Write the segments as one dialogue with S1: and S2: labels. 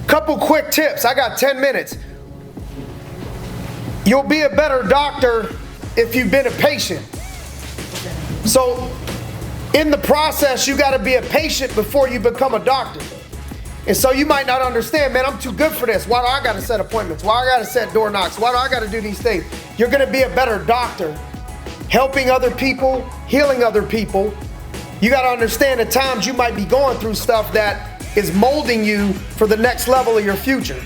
S1: Couple quick tips. I got 10 minutes. You'll be a better doctor if you've been a patient. So in the process, you got to be a patient before you become a doctor. And so you might not understand, man, I'm too good for this. Why do I got to set appointments? Why do I got to set door knocks? Why do I got to do these things? You're going to be a better doctor, helping other people, healing other people. You got to understand at times you might be going through stuff that is molding you for the next level of your future.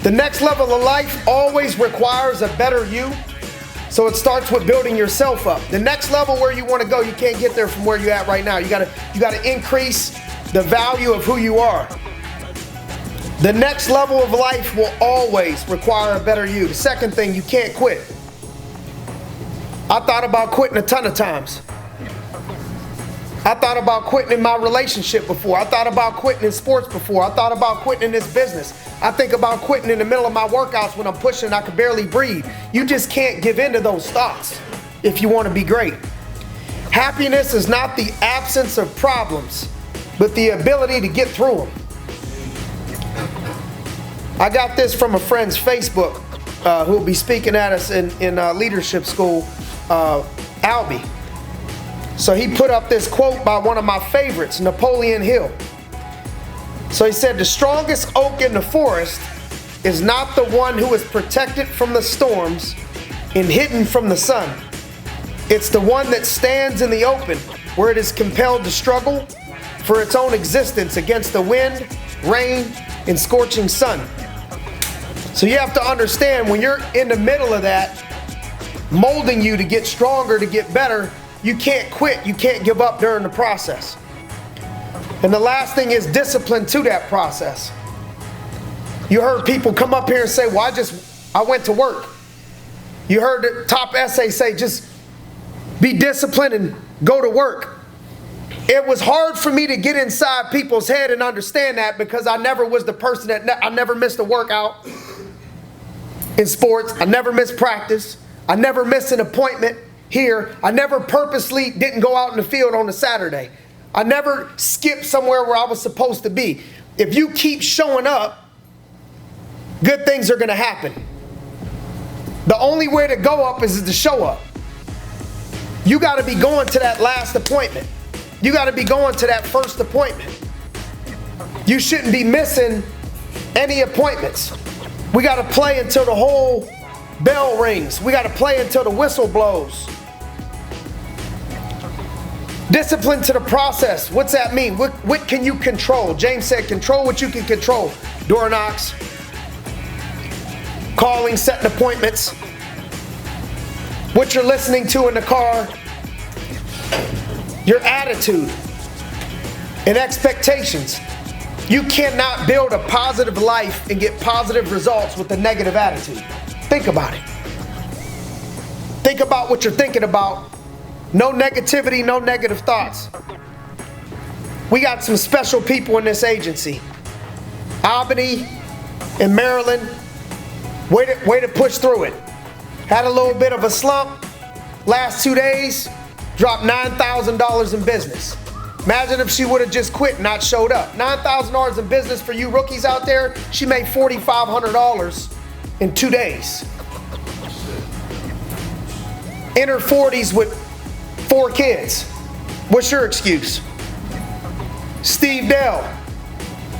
S1: The next level of life always requires a better you. So it starts with building yourself up. The next level where you want to go, you can't get there from where you're at right now. You gotta increase the value of who you are. The next level of life will always require a better you. The second thing, you can't quit. I thought about quitting a ton of times. I thought about quitting in my relationship before. I thought about quitting in sports before. I thought about quitting in this business. I think about quitting in the middle of my workouts when I'm pushing and I can barely breathe. You just can't give in to those thoughts if you want to be great. Happiness is not the absence of problems, but the ability to get through them. I got this from a friend's Facebook who will be speaking at us in leadership school, Albie. So he put up this quote by one of my favorites, Napoleon Hill. So he said, the strongest oak in the forest is not the one who is protected from the storms and hidden from the sun. It's the one that stands in the open where it is compelled to struggle for its own existence against the wind, rain, and scorching sun. So you have to understand when you're in the middle of that, molding you to get stronger, to get better, you can't quit. You can't give up during the process. And the last thing is discipline to that process. You heard people come up here and say, well, I went to work. You heard the top essay say, just be disciplined and go to work. It was hard for me to get inside people's head and understand that because I never was the person I never missed a workout in sports. I never missed practice. I never missed an appointment here. I never purposely didn't go out in the field on a Saturday. I never skipped somewhere where I was supposed to be. If you keep showing up, good things are going to happen. The only way to go up is to show up. You got to be going to that last appointment. You got to be going to that first appointment. You shouldn't be missing any appointments. We got to play until the whole bell rings. We got to play until the whistle blows. Discipline to the process. What's that mean? What can you control? James said, control what you can control. Door knocks, calling, setting appointments, what you're listening to in the car, your attitude and expectations. You cannot build a positive life and get positive results with a negative attitude. Think about it. Think about what you're thinking about. No negativity, no negative thoughts. We got some special people in this agency. Albany and Maryland, way to push through it. Had a little bit of a slump. Last 2 days, dropped $9,000 in business. Imagine if she would have just quit and not showed up. $9,000 in business for you rookies out there. She made $4,500 in 2 days. In her 40s with 4 kids. What's your excuse? Steve Dell,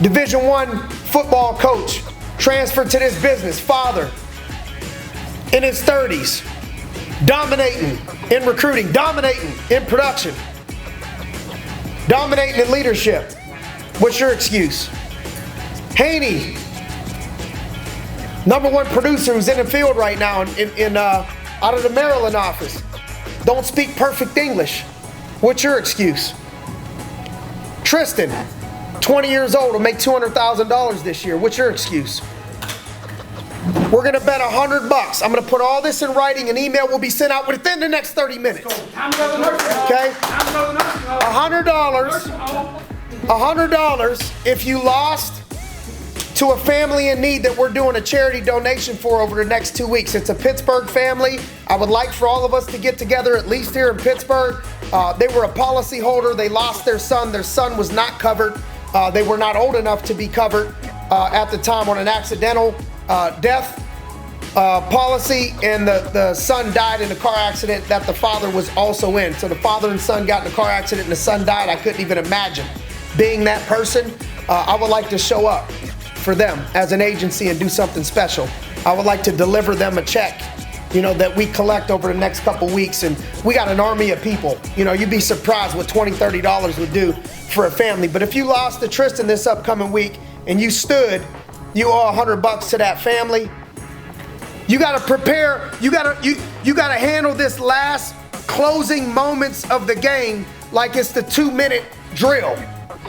S1: Division I football coach, transferred to this business, father, in his 30s, dominating in recruiting, dominating in production, dominating in leadership. What's your excuse? Haney, #1 producer who's in the field right now out of the Maryland office. Don't speak perfect English. What's your excuse? Tristan, 20 years old, will make $200,000 this year. What's your excuse? We're going to bet $100. I'm going to put all this in writing. An email will be sent out within the next 30 minutes. Okay? $100 if you lost to a family in need that we're doing a charity donation for over the next 2 weeks. It's a Pittsburgh family. I would like for all of us to get together, at least here in Pittsburgh. They were a policy holder. They lost their son. Their son was not covered. They were not old enough to be covered. at the time on an accidental death policy, and the son died in a car accident that the father was also in. So the father and son got in a car accident and the son died. I couldn't even imagine being that person. I would like to show up for them as an agency and do something special. I would like to deliver them a check, you know, that we collect over the next couple weeks. And we got an army of people. You know, you'd be surprised what $20, $30 would do for a family. But if you lost to Tristan this upcoming week and you stood, you owe $100 to that family. You got to prepare. You got to handle this last closing moments of the game like it's the 2-minute drill.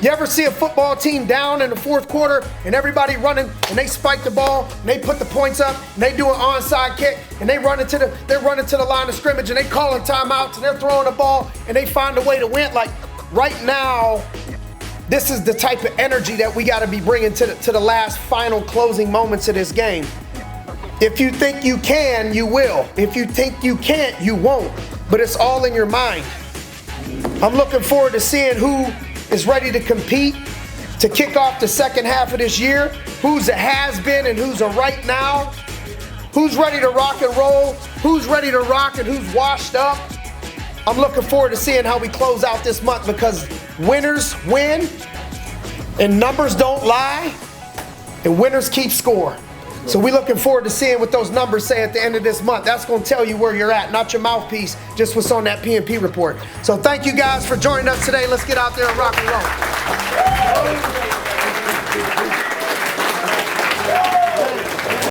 S1: You ever see a football team down in the fourth quarter and everybody running and they spike the ball and they put the points up and they do an onside kick and they're running to the line of scrimmage and they calling timeouts and they're throwing the ball and they find a way to win? Like right now, this is the type of energy that we got to be bringing to the last final closing moments of this game. If you think you can, you will. If you think you can't, you won't. But it's all in your mind. I'm looking forward to seeing who is ready to compete to kick off the second half of this year, who's a has-been and who's a right now, who's ready to rock and roll, who's ready to rock and who's washed up. I'm looking forward to seeing how we close out this month, because winners win and numbers don't lie and winners keep score. So we're looking forward to seeing what those numbers say at the end of this month. That's going to tell you where you're at, not your mouthpiece, just what's on that P&P report. So thank you guys for joining us today. Let's get out there and rock and roll.